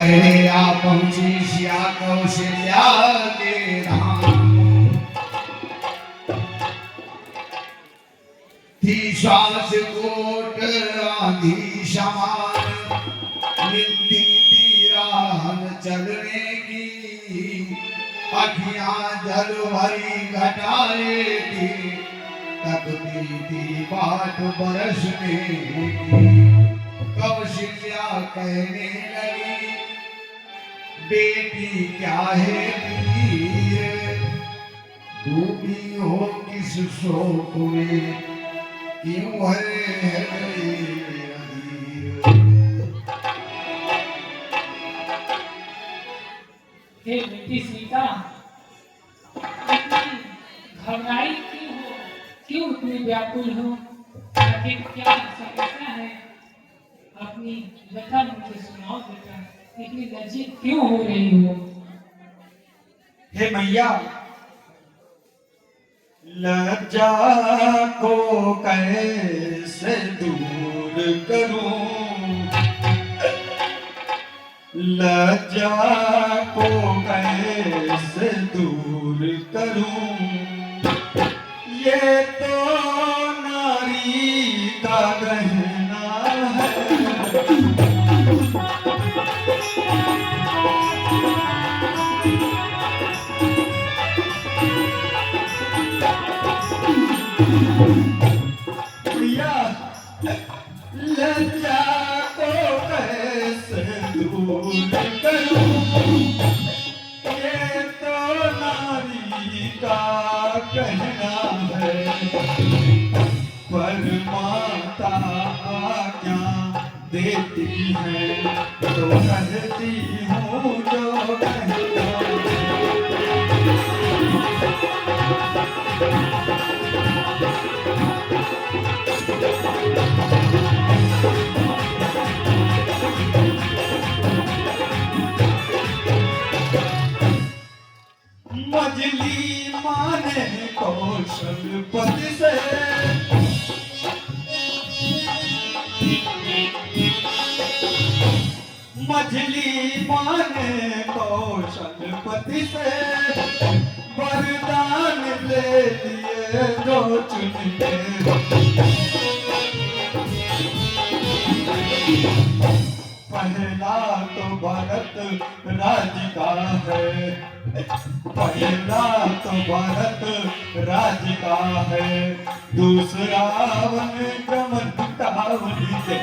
आ पहुंची सिया कौशल्या के धाम थी श्वास कोट आंधी समान मिलती थी राह चलने की अखियां जल भरी घटाए थी तकती थी बाट बरसने की कौशल्या कहने लगी बेटी क्या है पीर डूबी हो किस शोक में क्यों है हे बेटी सीता, इतनी घबराई क्यों हो? क्यों इतनी व्याकुल हो? आखिर क्या समस्या है? अपनी व्यथा मुझे सुनाओ बेटा। इतनी लज्जित क्यों हो रही हो? हे मैया, लज्जा को कैसे दूर करूं, लज्जा को कैसे दूर करूं, ये तो नारी का गहना है। लज्जा को कैसे दूर करूं, ये तो नारी का कहना है। पर माता आज्ञा देती है तो कहती हूँ जो कहना मजली माने कौशलपति से मजली माने कौशलपति से वरदान ले लिए दो चुनके। पहला तो भरत राज का है, पहला तो भरत राज का है, दूसरा वन क्रमटावली है।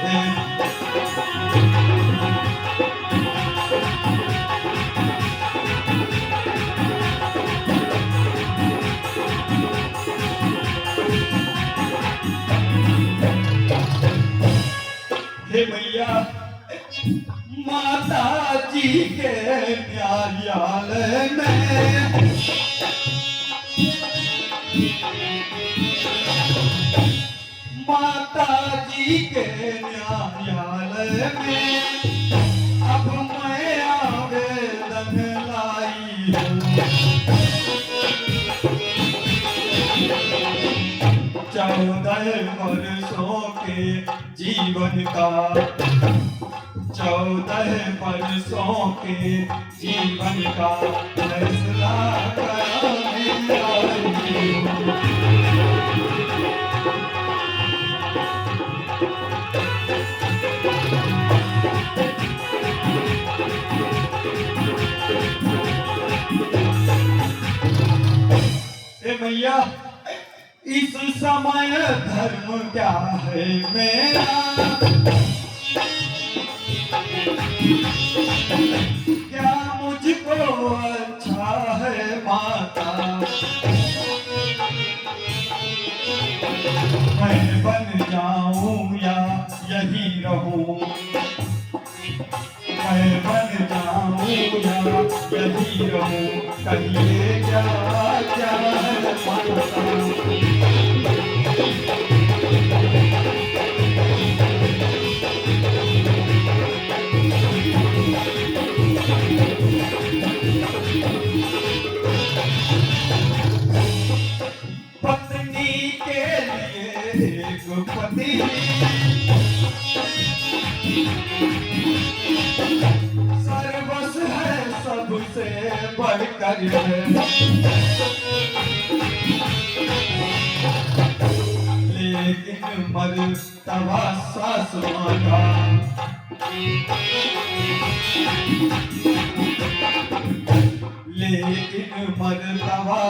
हे मैया, माता जी के न्यायालय में माता जी के न्यायालय में अब मैं आवेदन लाई हूँ। 14 वर्षों के जीवन का, 14 वर्षों के जीवन का फैसला कराने आई हूँ। हे मैया, इस समय धर्म क्या है मेरा, क्या मुझको अच्छा है माता, मैं बन जाऊं या यही रहूं, मैं बन जाऊं या यही रहूं, कहिए क्या क्या है माता। पत्नी के लिए एक पति उससे बढ़कर है। लेकिन मर्तबा सास माँ का, लेकिन मर्तबा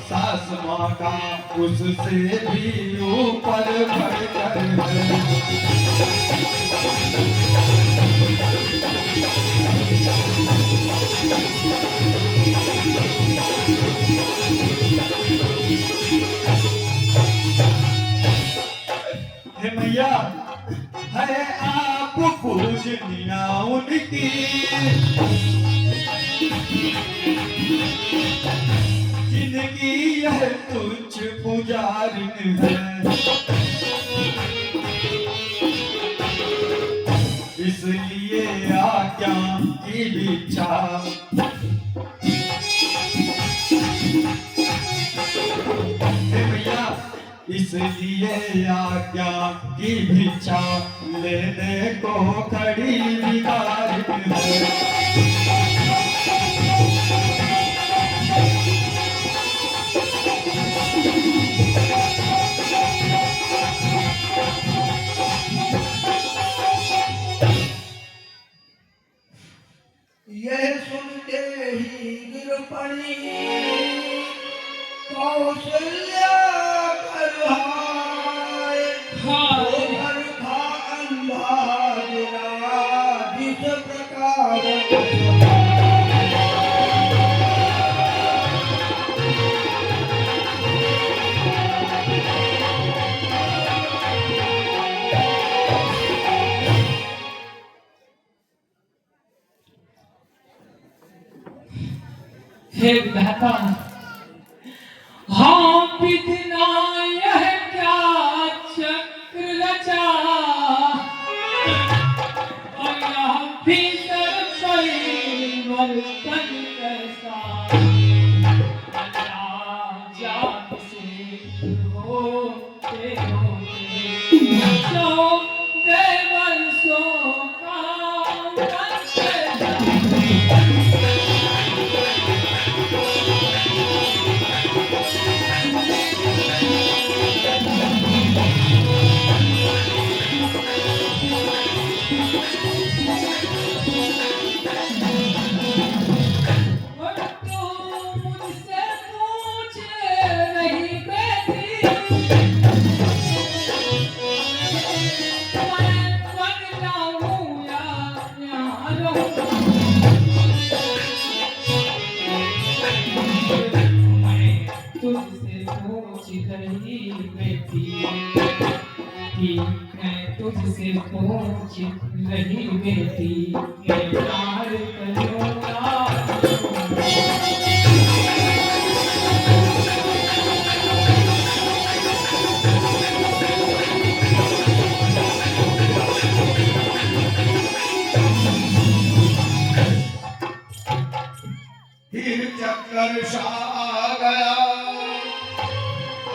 सास माँ का उससे भी ऊपर बढ़कर है। हे मैया है आप पूजनिया उनकी, जिनकी यह तुच्छ पुजारिन है। इसलिए आज्ञा की भिक्षा, हे भैया इसलिए आज्ञा की भिक्षा लेने को खड़ी भिखारिन है। यह सुनते ही गिर पड़ी कौशल्या करहाय। गोबर था अंधा गिरा जिस प्रकार। हे विधाता, हाँ विधना यह क्या चक्र रचा, और यह भीतर परिवर्तन कैसा। जात से होते होते जो देवर्षों का तुझसे पूछ रही बेटी के प्यार करूँगा। फिर चक्कर सा आ गया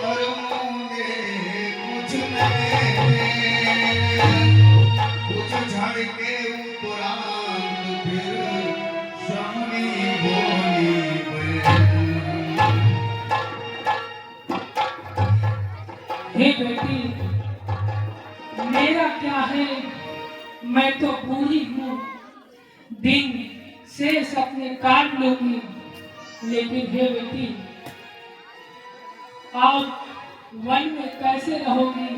और मुझे कुछ झड़के उपरांत फिर समनी बोली हे बेटी, मेरा क्या है, मैं तो बूढ़ी हूँ, दिन से सपने काट लूंगी। लेकिन हे बेटी, आप वन में कैसे रहोगी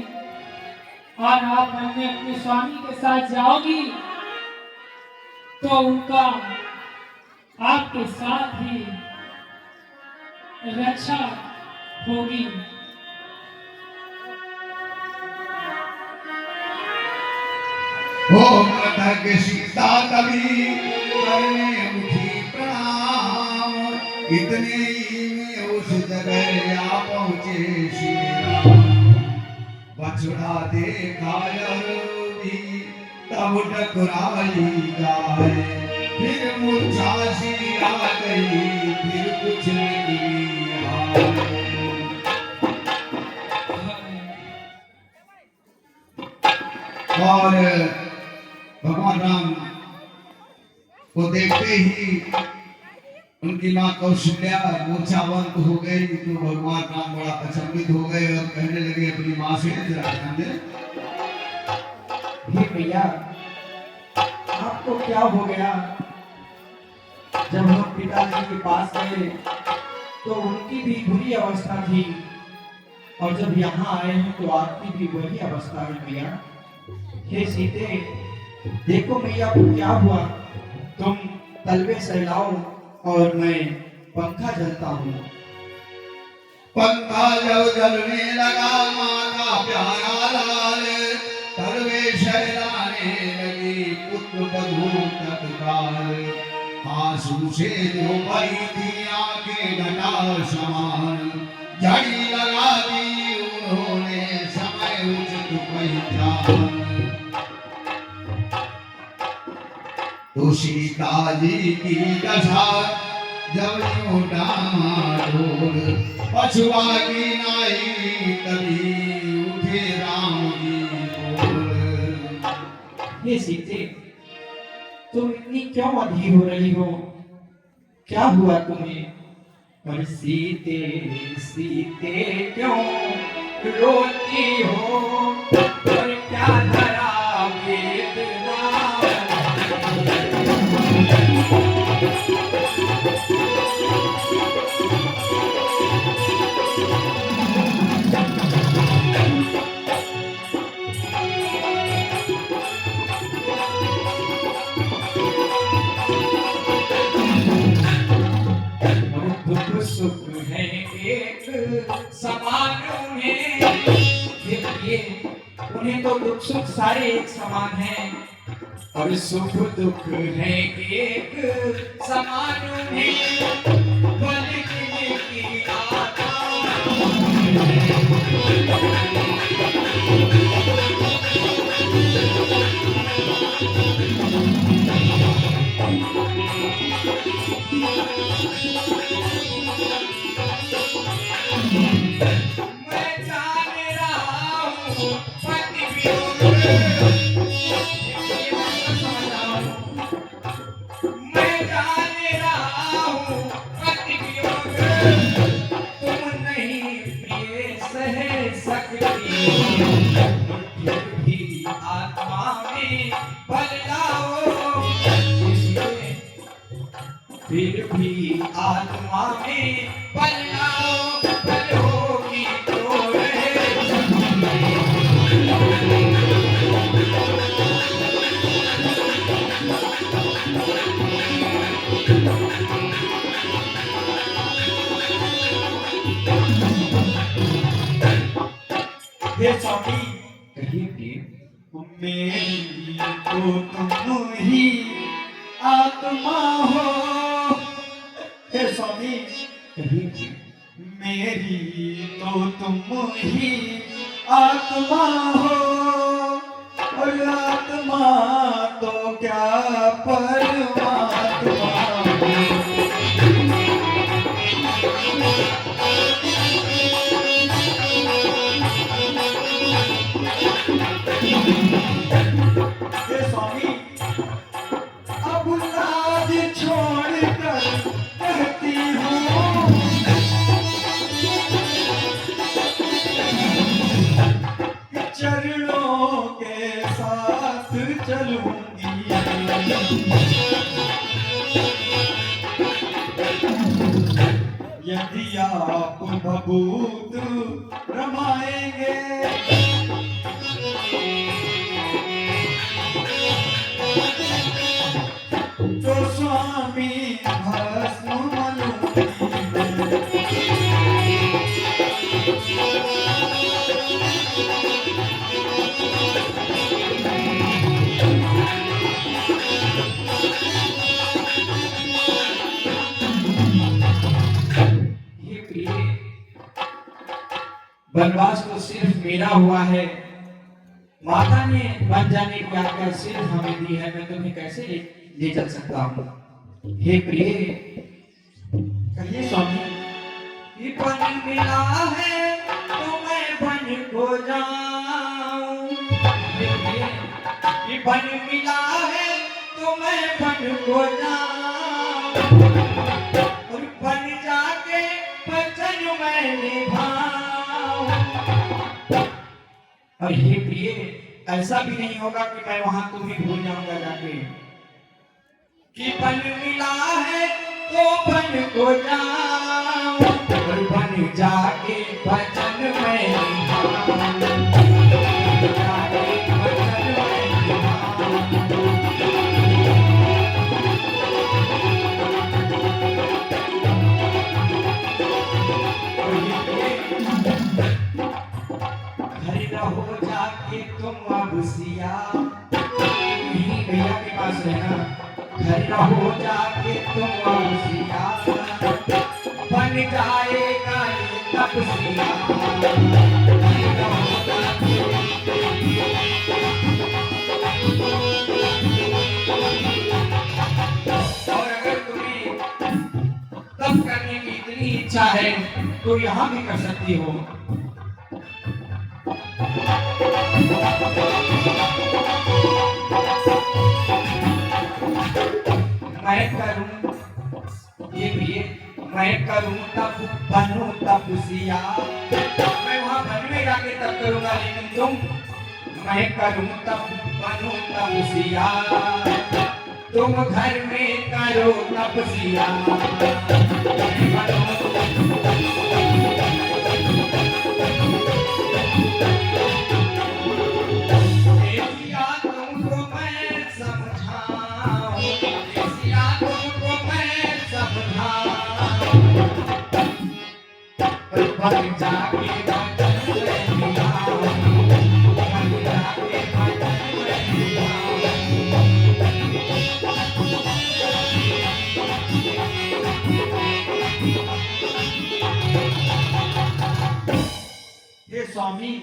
और आप वन में अपने स्वामी के साथ जाओगी तो उनका आपके साथ ही रक्षा होगी। ओ कथक सीता कभी करने उठी प्रणाम, इतने ही में उस जगह आ पहुंचे श्री राम। बछड़ा देखा भी तब टकराई गाय, फिर मूर्छा सी आ गई, फिर कुछ नहीं आए। और भगवान राम को देखते ही उनकी माँ कौशल्या मूर्छावंत हो गई तो भगवान राम बड़ा अचंभित हो गए और कहने लगे अपनी माँ से, जरा ध्यान दे। हे भैया, आपको क्या हो गया? जब हम पिताजी के पास गए तो उनकी भी बुरी अवस्था थी, और जब यहाँ आए हैं तो आपकी भी वही अवस्था है भैया। हे सीते, देखो भैया को क्या हुआ। तुम तलवे सहलाओ और मैं पंखा जलता हूँ। पंखा जब जलने लगा माँ का प्यारा लाल, तलवे शहलाने लगी पुत्र बधू तत्काल। आंसू से जो भरी थी आंखें घटा समान, झड़ी लगा दी उन्होंने समय उचित पहचान। तो सीता जी की दशा जब यूं डामाडोल, पछुआ की नाई तभी उठे राम जी बोल। हे सीते, तुम इतनी क्यों अधीर हो रही हो? क्या हुआ तुम्हें? और सीते सीते क्यों रोती हो? और क्या धरा वेदना? दुख सुख है एक समान उन्हें, ये उन्हें तो दुख सुख सारे एक समान हैं, और सुख दुख है एक समान उन्हें। बल की आता फिर भी आत्मा में बदलाव बल होगी तो हे स्वामी, कहिए कि मेरी तो तुम ही आत्मा हो। हे स्वामी, कहिए कि मेरी तो तुम ही आत्मा हो, और आत्मा तो क्या परमात्मा हो। हे स्वामी, अब लाज छोड़कर कहती हूँ, चरणों के साथ चलूंगी। यदि आप भभूत रमाएंगे, तो स्वामी भस्म मलूंगी। वनवास तो सिर्फ मेरा हुआ है, माता ने बन जाने की आज्ञा सिर्फ हमें दी है, मैं तुम्हें कैसे ले चल सकता हूँ? हे प्रिय, कहिए स्वामी, कि बन मिला है तो मैं बन को जाऊं। हे प्रिय, कि बन मिला है तो मैं बन को जाऊं। निभाऊं। और हे प्रिय, ऐसा भी नहीं होगा कि मैं वहां तुम्हें भूल जाऊंगा जाके, कि बन मिला है तो बन को जाऊं, और बन जाके वचन में निभाऊं, जाके वचन में निभाऊं। घर रहो जाके तुम अब सिया, यही भैया के पास रहना। घर रहो जाके तुम अब सिया, बन जाएगा ये तब सिया। घर रहो जाके, और अगर तुम्हें तब करने की इतनी इच्छा है तो यहाँ भी कर सकती हो। मैं करूं ये भी, मैं करूं तब बनूं तब सिया। मैं वहां वन में जाके तब करूंगा, लेकिन तुम, मैं करूं तब बनूं तब सिया, तुम घर में करो तब सिया। बन जाके वचन में निभाऊं, बन जाके वचन में निभाऊं। हे स्वामी,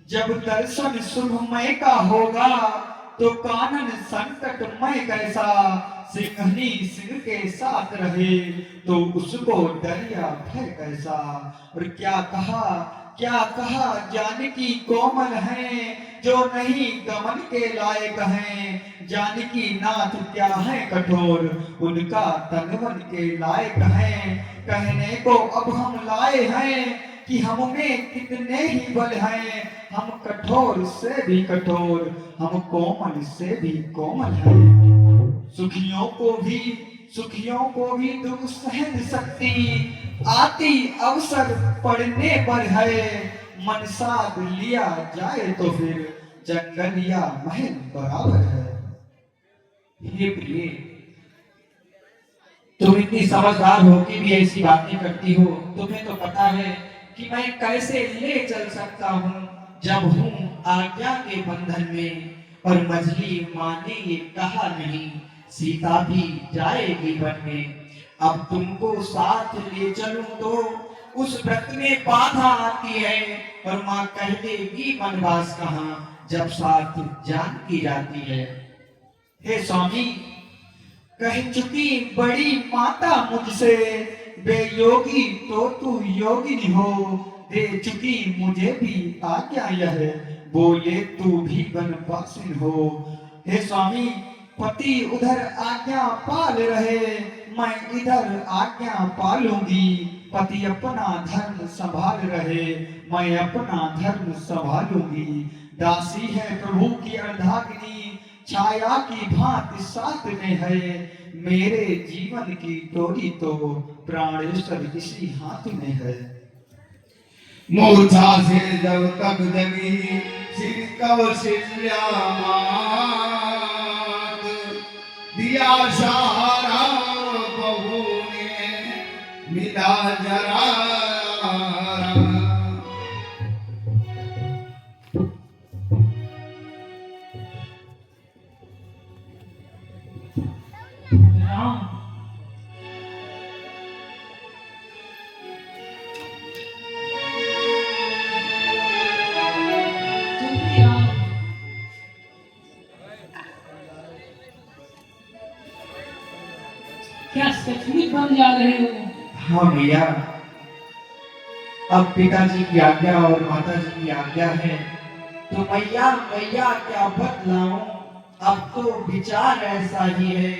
जब दर्शन शुभमय का होगा तो कानन संकटमय कैसा, सिंहनी सिंह के साथ रहे तो उसको डर या भय कैसा। और क्या कहा जानकी कोमल है, जो नहीं गमन के लायक हैं। जानकी नाथ क्या है कठोर, उनका तनवन के लायक हैं। कहने को अब हम लाए हैं कि हम में कितने ही बल हैं। हम कठोर से भी कठोर, हम कोमल से भी कोमल हैं। सुखियों को भी दुख सहन सकती, आती अवसर पड़ने पर है। मन साध लिया जाए तो फिर जंगल या महल बराबर है। हे प्रिय, तुम इतनी समझदार हो कि भी ऐसी बातें करती हो। तुम्हें तो पता है कि मैं कैसे ले चल सकता हूँ जब हूँ आज्ञा के बंधन में। और मछली माँ ने ये कहा नहीं, सीता भी जाएगी वन में। अब तुमको साथ ले चलूं तो उस व्रत में बाधा आती है, और माँ कह देगी वनवास कहाँ जब साथ जान की जाती है। हे स्वामी, कह चुकी बड़ी माता मुझसे, बेयोगी तो तू योगिनी हो। दे चुकी मुझे भी आज्ञा यह, बोले तू भी वनवासिन हो। हे स्वामी, पति उधर आज्ञा पाल रहे, मैं इधर आज्ञा पालूंगी। पति अपना धर्म संभाल रहे, मैं अपना धर्म संभालूंगी। दासी है प्रभु की अर्धांगिनी, छाया की भांति साथ में है। मेरे जीवन की डोरी तो प्राणेश्वर इसी हाथ में है। मूर्छा से जब तक जगी सिर कवशिल्या मात, दिया सहारा बहू ने मिला जरा। राम, तुम भी राम, क्या सचमुच बन जा रहे हो? हाँ भैया, अब पिताजी की आज्ञा और माताजी की आज्ञा है तो मैया क्या बतलाऊं। अब तो विचार ऐसा ही है,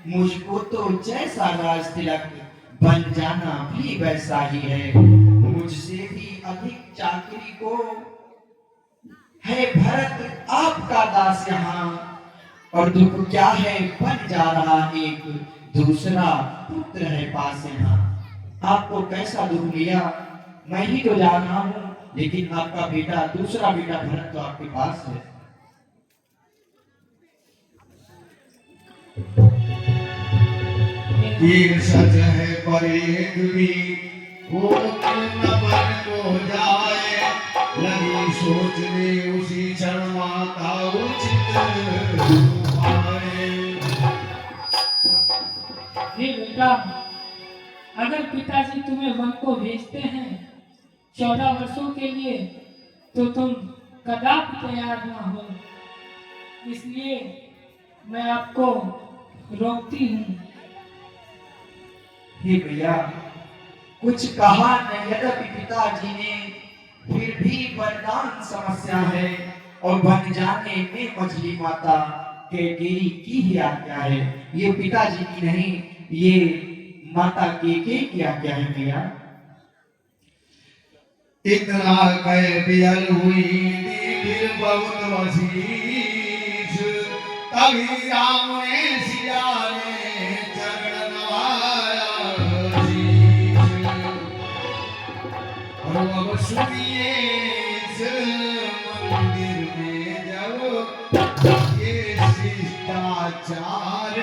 मुझको तो जैसा राज तिलक बन जाना भी वैसा ही है। मुझसे भी अधिक चाकरी को है भरत आपका दास यहाँ, और दुख क्या है बन जा रहा एक दूसरा पुत्र है पास यहाँ। आपको कैसा दुख लिया मैं ही तो जान रहा हूँ, लेकिन आपका बेटा दूसरा बेटा भरत तो आपके पास है। तीर सच है पर एक भी वो क्यों न बन को जाए, लगी सोचने उसी क्षण माता उचित पाए। हे बेटा, अगर पिताजी तुम्हें वन को भेजते हैं 14 वर्षों के लिए, तो तुम कदापि तैयार ना हो, इसलिए मैं आपको रोकती हूँ। हे भैया, कुछ कहा नहीं, यद्यपि पिताजी ने फिर भी वरदान समस्या है और बन जाने में मछली माता के देरी की ही आज्ञा है। ये पिताजी की नहीं, ये माता की आज्ञा है भैया। इतना कह बियल हुई फिर बहुत वसीस, तभी राम ने सिया ने चरण नवाया शीश। और अब सुनिए इस मंदिर में जब ये शिष्टाचार